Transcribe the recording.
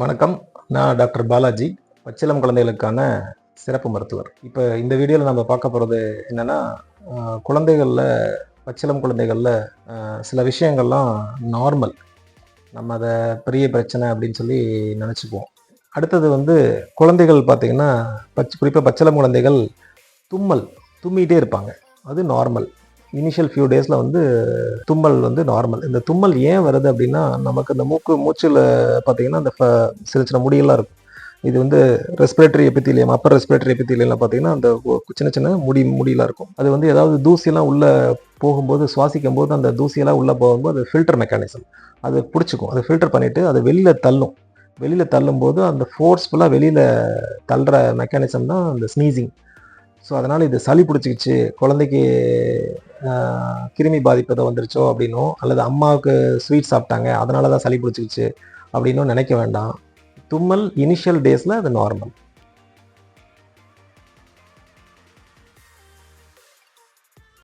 வணக்கம். நான் டாக்டர் பாலாஜி, பச்சிளம் குழந்தைகளுக்கான சிறப்பு மருத்துவர். இப்போ இந்த வீடியோவில் நம்ம பார்க்க போகிறது என்னென்னா, குழந்தைகளில் பச்சிளம் குழந்தைகளில் சில விஷயங்கள்லாம் நார்மல். நம்ம அதை பெரிய பிரச்சனை அப்படின்னு சொல்லி நினச்சிக்குவோம். அடுத்தது குழந்தைகள் பார்த்திங்கன்னா, குறிப்பாக பச்சிளம் குழந்தைகள் தும்மிகிட்டே இருப்பாங்க. அது நார்மல். இனிஷியல் ஃபியூ டேஸில் தும்மல் நார்மல். இந்த தும்மல் ஏன் வருது அப்படின்னா, நமக்கு இந்த மூச்சில் பார்த்திங்கன்னா அந்த சில சின்ன முடியெல்லாம் இருக்கும். இது ரெஸ்பிரேட்டரி எபித்தீலியம், அப்பர் ரெஸ்பிரேட்டரி எபித்தீலியம்லாம் பார்த்திங்கன்னா அந்த சின்ன சின்ன முடியெல்லாம் இருக்கும். அது ஏதாவது தூசியெல்லாம் உள்ளே போகும்போது, சுவாசிக்கும் போது அந்த தூசியெல்லாம் உள்ளே போகும்போது அது ஃபில்டர் மெக்கானிசம். அது பிடிச்சிக்கும். அதை ஃபில்டர் பண்ணிவிட்டு அதை வெளியில் தள்ளும். வெளியில் தள்ளும்போது அந்த ஃபோர்ஸ்ஃபுல்லாக வெளியில் தள்ளுற மெக்கானிசம் தான் அந்த ஸ்னீசிங். ஸோ அதனால் இது சளி பிடிச்சிக்கிச்சு, குழந்தைக்கு கிருமி பாதிப்பு ஏதோ வந்துருச்சோ அப்படின்னும், அல்லது அம்மாவுக்கு ஸ்வீட் சாப்பிட்டாங்க அதனால தான் சளி பிடிச்சிக்கிச்சு அப்படின்னும் நினைக்க வேண்டாம். தும்மல் இனிஷியல் டேஸில் அது நார்மல்.